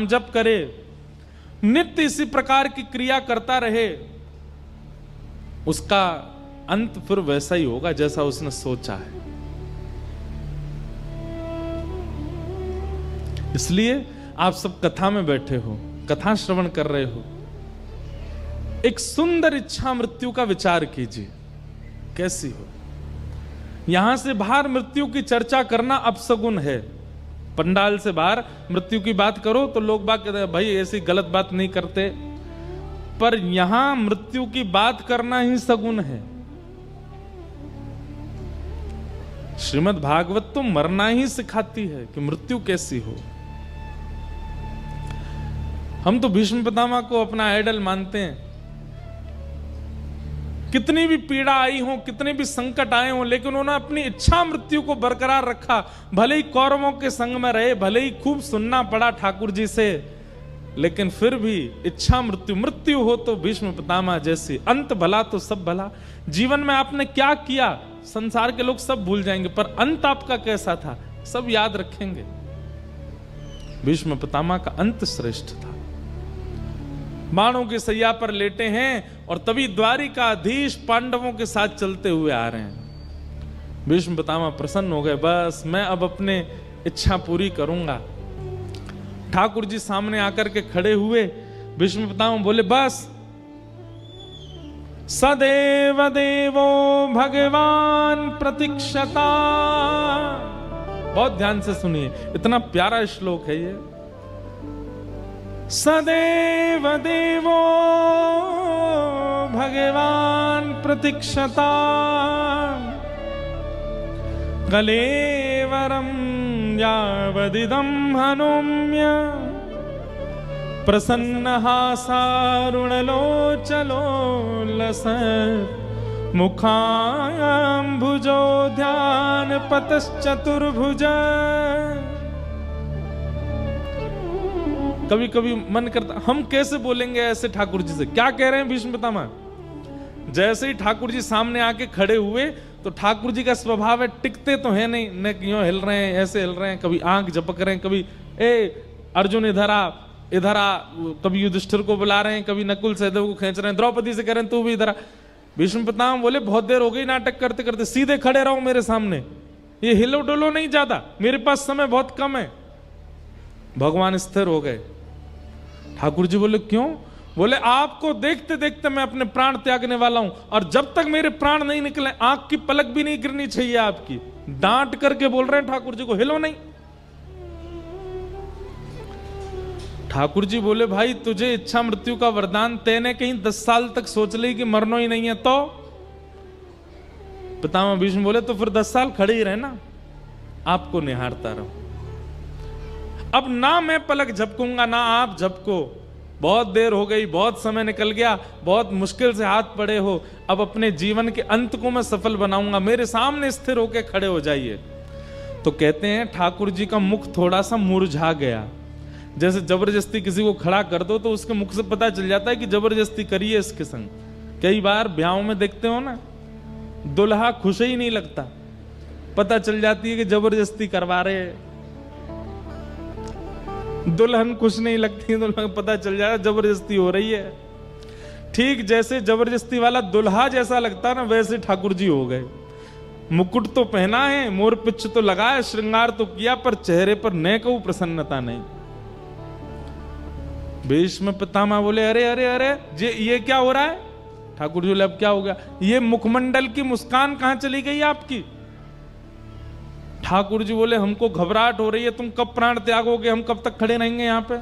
जप करे, नित्य इसी प्रकार की क्रिया करता रहे, उसका अंत फिर वैसा ही होगा जैसा उसने सोचा है। इसलिए आप सब कथा में बैठे हो, कथा श्रवण कर रहे हो, एक सुंदर इच्छा मृत्यु का विचार कीजिए कैसी हो। यहां से बाहर मृत्यु की चर्चा करना अपशगुन है। पंडाल से बाहर मृत्यु की बात करो तो लोग बात कहते हैं भाई ऐसी गलत बात नहीं करते, पर यहां मृत्यु की बात करना ही सगुन है। श्रीमद् भागवत तो मरना ही सिखाती है कि मृत्यु कैसी हो। हम तो भीष्म पितामह को अपना आइडल मानते हैं। कितनी भी पीड़ा आई हो, कितने भी संकट आए हो, लेकिन उन्होंने अपनी इच्छा मृत्यु को बरकरार रखा। भले ही कौरवों के संग में रहे, भले ही खूब सुनना पड़ा ठाकुर जी से, लेकिन फिर भी इच्छा मृत्यु, मृत्यु हो तो भीष्म पितामह जैसी, अंत भला तो सब भला। जीवन में आपने क्या किया संसार के लोग सब भूल जाएंगे, पर अंत आपका कैसा था सब याद रखेंगे। भीष्म पितामह का अंत श्रेष्ठ था। बाणों की सैया पर लेटे हैं और तभी द्वारिकाधीश पांडवों के साथ चलते हुए आ रहे हैं। भीष्म पितामह प्रसन्न हो गए, बस मैं अब अपने इच्छा पूरी करूंगा। ठाकुर जी सामने आकर के खड़े हुए। भीष्म पितामह बोले, बस सदैव देवो भगवान प्रतीक्षता। बहुत ध्यान से सुनिए, इतना प्यारा श्लोक है ये। सदैव देवो भगवान प्रतीक्षता कलेवरं यावदिदं हनोम्य प्रसन्नहासारुणलोचलोल्लस मुखाम्भुजो ध्यान पतश्चतुर्भुज। कभी कभी मन करता हम कैसे बोलेंगे ऐसे ठाकुर जी से। क्या कह रहे हैं भीष्म पितामह? जैसे ही ठाकुर जी सामने आके खड़े हुए तो ठाकुर जी का स्वभाव है, टिकते तो है नहीं, न क्यों हिल रहे हैं, ऐसे हिल रहे हैं, कभी आंख झपक रहे हैं, कभी ए अर्जुन इधर आ इधर आ, कभी युधिष्ठिर को बुला रहे हैं, कभी नकुल सहदेव को खींच रहे हैं, द्रौपदी से कह रहे हैं तू भी इधर आ। भीष्म पितामह बोले, बहुत देर हो गई नाटक करते करते, सीधे खड़े रहो मेरे सामने, ये हिलो डोलो नहीं ज्यादा, मेरे पास समय बहुत कम है। भगवान स्थिर हो गए। ठाकुर जी बोले, क्यों? बोले, आपको देखते देखते मैं अपने प्राण त्यागने वाला हूं, और जब तक मेरे प्राण नहीं निकले आंख की पलक भी नहीं गिरनी चाहिए आपकी। डांट करके बोल रहे हैं ठाकुर जी को, हिलो नहीं। ठाकुर जी बोले, भाई तुझे इच्छा मृत्यु का वरदान, तेने कहीं 10 साल तक सोच ली कि मरना ही नहीं है तो? पितामह भीष्म बोले, तो फिर 10 साल खड़े ही रहना, आपको निहारता रहो। अब ना मैं पलक झपकूंगा ना आप झपको, बहुत देर हो गई, बहुत समय निकल गया, बहुत मुश्किल से हाथ पड़े हो, अब अपने जीवन के अंत को मैं सफल बनाऊंगा, मेरे सामने स्थिर होकर खड़े हो जाइए। तो कहते हैं ठाकुर जी का मुख थोड़ा सा मुरझा गया। जैसे जबरदस्ती किसी को खड़ा कर दो तो उसके मुख से पता चल जाता है कि जबरदस्ती करी है इसके संग। कई बार ब्याहों में देखते हो ना, दुल्हा खुश ही नहीं लगता, पता चल जाती है कि जबरदस्ती करवा रहे हैं। दुल्हन खुश नहीं लगती, दुल्हन पता चल जाए जबरदस्ती हो रही है। ठीक जैसे जबरदस्ती वाला दुल्हा जैसा लगता ना, वैसे ठाकुर जी हो गए। मुकुट तो पहना है, मोर पिच्छ तो लगाया, श्रृंगार तो किया, पर चेहरे पर न कहूं प्रसन्नता नहीं। भीष्म पितामह बोले, अरे अरे अरे ये क्या हो रहा है? ठाकुर जी बोले, अब क्या हो गया? ये मुखमंडल की मुस्कान कहां चली गई आपकी? ठाकुर जी बोले, हमको घबराहट हो रही है, तुम कब प्राण त्यागोगे, हम कब तक खड़े रहेंगे यहाँ पे?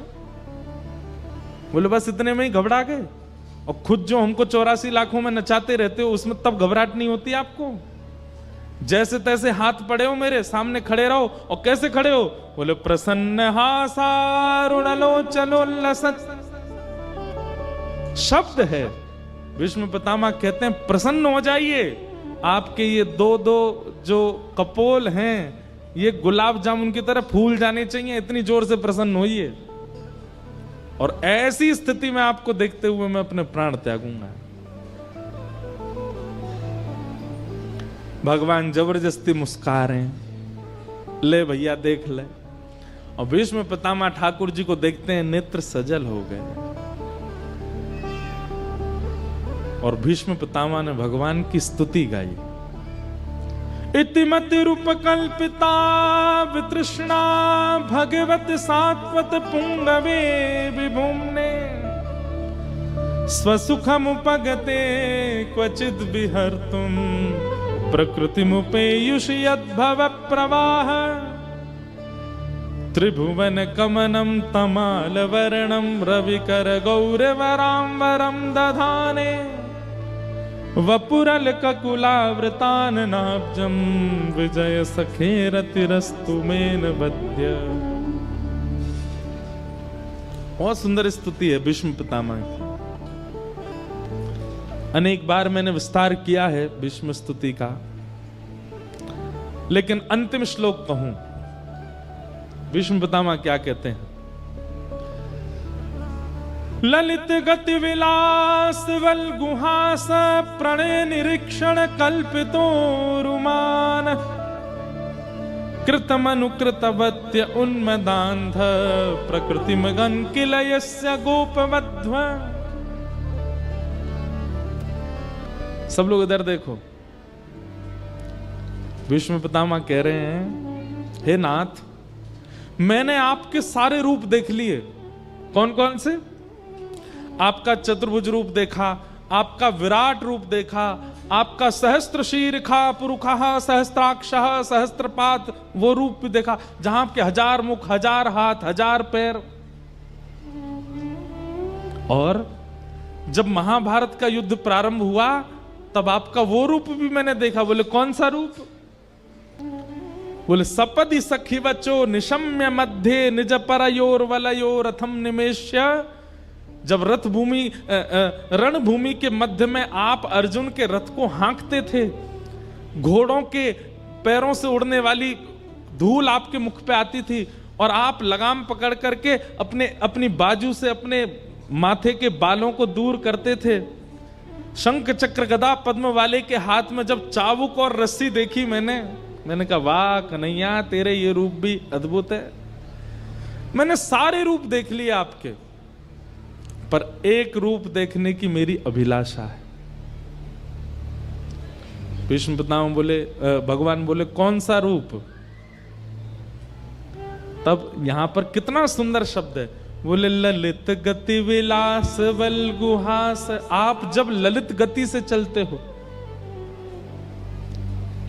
बोले, बस इतने में ही घबरा गए? और खुद जो हमको 84 लाखों में नचाते रहते हो, उसमें तब घबराहट नहीं होती आपको? जैसे तैसे हाथ पड़े हो मेरे सामने, खड़े रहो। और कैसे खड़े हो? बोले, प्रसन्न हासारुणलोचलोल्लसत् शब्द है। भीष्म पितामह कहते हैं, प्रसन्न हो जाइए। आपके ये दो जो कपोल हैं, ये गुलाब जामुन की तरह फूल जाने चाहिए, इतनी जोर से प्रसन्न होइए। और ऐसी स्थिति में आपको देखते हुए मैं अपने प्राण त्यागूंगा। भगवान जबरदस्ती मुस्कुरा रहे हैं, ले भैया देख ले। और भीष्म पितामह ठाकुर जी को देखते हैं, नेत्र सजल हो गए। और भीष्म पितामह ने भगवान की स्तुति गाई। इतिमति रूप कल्पिता वितृष्णा भगवत सात्वत पुंगवे विभुम्ने स्वसुखमुपगते क्वचिद् विहर्तुं प्रकृतिमुपेयुष यद्भव प्रवाह त्रिभुवन कमनं तमालवर्णं रविकर गौरवराम्बरं दधाने वपुरल ककुलावृताननाब्जं विजय सखेरतिरस्तु मेन वद्य। बहुत सुंदर स्तुति है भीष्म पितामह की। अनेक बार मैंने विस्तार किया है भीष्म स्तुति का, लेकिन अंतिम श्लोक कहूं। भीष्म पितामह क्या कहते हैं? ललित गति विलास वल गुहास प्रणय निरीक्षण कल्पितो रुमान कृतमनुकृतवत्य उन्मदान्ध प्रकृति मगन किलयस्य गोपवध्व। सब लोग इधर देखो। भीष्म पितामह कह रहे हैं, हे नाथ, मैंने आपके सारे रूप देख लिए। कौन कौन से? आपका चतुर्भुज रूप देखा, आपका विराट रूप देखा, आपका सहस्त्र शीर्षा पुरुखः सहस्त्राक्षः सहस्त्रपात वो रूप भी देखा, जहां आपके 1000 मुख, 1000 हाथ, 1000 पैर। और जब महाभारत का युद्ध प्रारंभ हुआ तब आपका वो रूप भी मैंने देखा। बोले कौन सा रूप? बोले सपदि सखी बचो निशम्य मध्य निज परयोर वलयोर रथम निमेश्य। जब रथ भूमि रणभूमि के मध्य में आप अर्जुन के रथ को हाँकते थे, घोड़ों के पैरों से उड़ने वाली धूल आपके मुख पे आती थी और आप लगाम पकड़ करके अपनी बाजू से अपने माथे के बालों को दूर करते थे। शंख चक्र गदा पद्म वाले के हाथ में जब चाबुक और रस्सी देखी मैंने कहा वाह कन्हैया, तेरे ये रूप भी अद्भुत है। मैंने सारे रूप देख लिए आपके, पर एक रूप देखने की मेरी अभिलाषा है। भीष्म पितामह बोले, भगवान बोले कौन सा रूप? तब यहां पर कितना सुंदर शब्द है। बोले ललित गति विलास वल गुहास। आप जब ललित गति से चलते हो,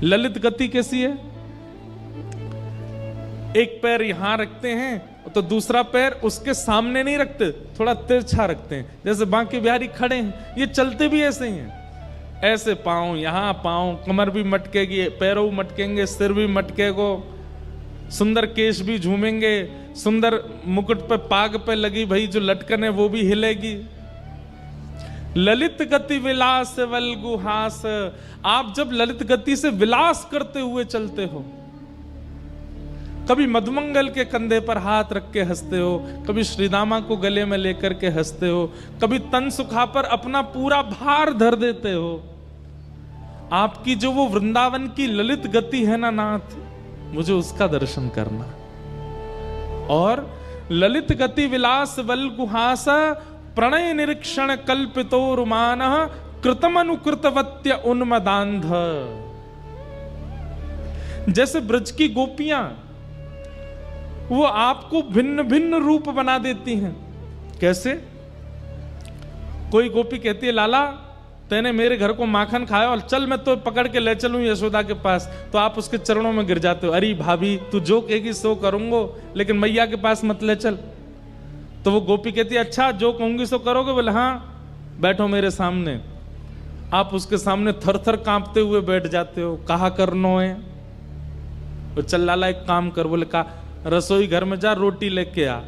ललित गति कैसी है? एक पैर यहां रखते हैं तो दूसरा पैर उसके सामने नहीं रखते, थोड़ा तिरछा रखते हैं। जैसे बांके बिहारी खड़े हैं, ये चलते भी ऐसे ही हैं। ऐसे पांव यहां, पांव, कमर भी मटकेगी, पैरों मटकेंगे, सिर भी मटकेगो, सुंदर केश भी झूमेंगे, सुंदर मुकुट पे पाग पे लगी भाई जो लटकन है वो भी हिलेगी। ललित गति विलास वल गुहास। आप जब ललित गति से विलास करते हुए चलते हो, कभी मधुमंगल के कंधे पर हाथ रख के हंसते हो, कभी श्रीदामा को गले में लेकर के हंसते हो, कभी तन सुखा पर अपना पूरा भार धर देते हो। आपकी जो वो वृंदावन की ललित गति है ना नाथ, मुझे उसका दर्शन करना। और ललित गति विलास वल गुहास प्रणय निरीक्षण कल्पितो रुमान कृतमनुकृतवत्य उन्मदान्ध। जैसे ब्रज की गोपियां, वो आपको भिन्न भिन्न रूप बना देती हैं। कैसे? कोई गोपी कहती है लाला तैने मेरे घर को माखन खाया और चल मैं तो पकड़ के ले चलूं यशोदा के पास, तो आप उसके चरणों में गिर जाते हो। अरे भाभी तू जो कहेगी सो करूंगो, लेकिन मैया के पास मत ले चल। तो वो गोपी कहती है अच्छा जो कहूंगी सो करोगे? बोले हाँ, बैठो मेरे सामने। आप उसके सामने थर थर कांपते हुए बैठ जाते हो। कहा करनो है? तो चल लाला एक काम कर। बोले का? रसोई घर में जा, रोटी लेके आ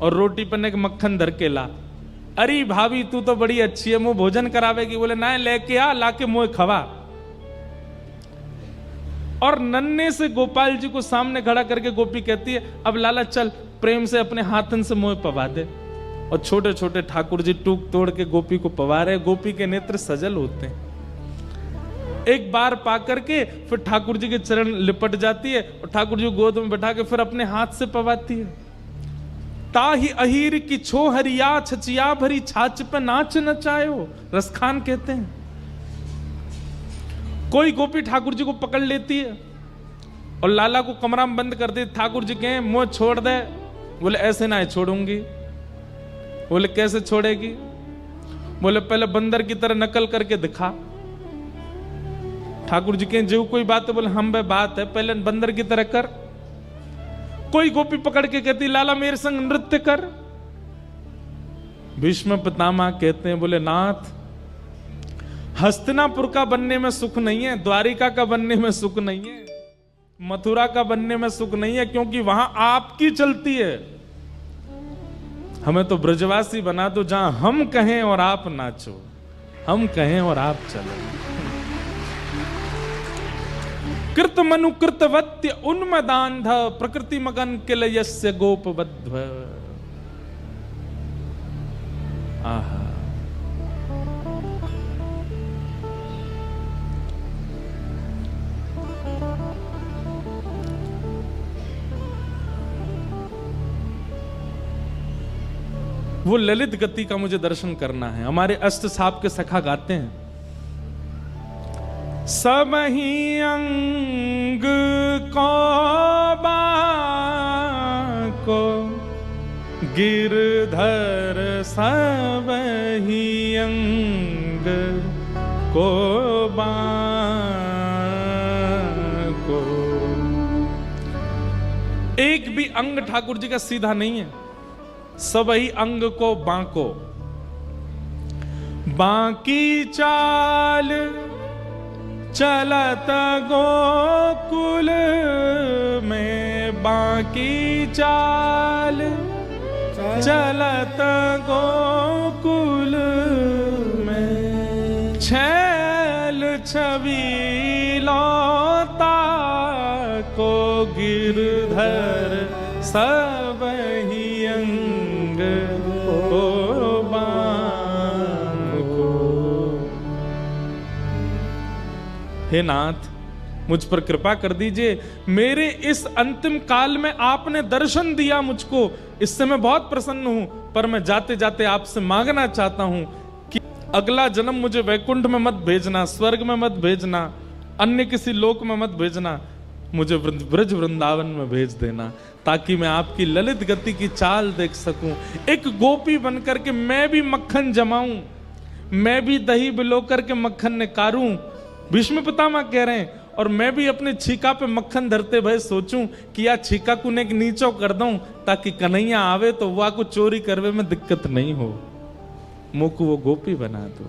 और रोटी पर एक मक्खन धर के ला। अरे भाभी तू तो बड़ी अच्छी है, मुंह भोजन करावेगी। बोले ना, लेके आ, लाके मुंह खवा। और नन्हे से गोपाल जी को सामने खड़ा करके गोपी कहती है अब लाला चल प्रेम से अपने हाथन से मुंह पवा दे। और छोटे छोटे ठाकुर जी टूक तोड़ के गोपी को पवा रहे। गोपी के नेत्र सजल होते हैं। एक बार पा करके फिर ठाकुर जी के चरण लिपट जाती है और ठाकुर जी को गोद में बैठा के फिर अपने हाथ से पवाती है। ताही अहीर की छो हरिया छचिया भरी छाछ पे नाच नचायो, रसखान कहते हैं। कोई गोपी ठाकुर जी को पकड़ लेती है और लाला को कमरा में बंद कर दे। ठाकुर जी कहें मुंह छोड़ दे, बोले ऐसे ना छोड़ूंगी। बोले कैसे छोड़ेगी? बोले पहले बंदर की तरह नकल करके दिखा। ठाकुर जी कहें जो कोई बात है? बोले हम बे बात है, पहले बंदर की तरह कर। कोई गोपी पकड़ के कहती लाला मेरे संग नृत्य कर। भीष्म पितामह कहते हैं बोले नाथ, हस्तिनापुर का बनने में सुख नहीं है, द्वारिका का बनने में सुख नहीं है, मथुरा का बनने में सुख नहीं है, क्योंकि वहां आपकी चलती है। हमें तो ब्रजवासी बना दो जहां हम कहें और आप नाचो, हम कहें और आप चलो। कृत मनु कृतवत्य उन्मदान्ध प्रकृति मगन किलयस्य गोपवध्व। आहा, वो ललित गति का मुझे दर्शन करना है। हमारे अष्ट साहब के सखा गाते हैं, सब ही अंग को बाको गिरधर, सब ही अंग को बाको। एक भी अंग ठाकुर जी का सीधा नहीं है, सब ही अंग को बांको। बांकी चाल चलत गोकुल में, बांकी चाल चलत गोकुल में, छैल छबीलौता को गिरधर, सब ही अंग को बांको। हे नाथ, मुझ पर कृपा कर दीजिए। मेरे इस अंतिम काल में आपने दर्शन दिया मुझको, इससे मैं बहुत प्रसन्न हूं। पर मैं जाते जाते आपसे मांगना चाहता हूं कि अगला जन्म मुझे वैकुंठ में मत भेजना, स्वर्ग में मत भेजना, अन्य किसी लोक में मत भेजना, मुझे ब्रज वृंदावन में भेज देना, ताकि मैं आपकी ललित गति की चाल देख सकूं। एक गोपी बनकर के मैं भी मक्खन जमाऊं, मैं भी दही बिलो करके मक्खन निकारूं। भीष्म पितामह कह रहे हैं, और मैं भी अपने छीका पे मक्खन धरते भय सोचूं कि या छीका को ने नीचो कर दूं, ताकि कन्हैया आवे तो वह को चोरी करवे में दिक्कत नहीं हो। मुख वो गोपी बना दो।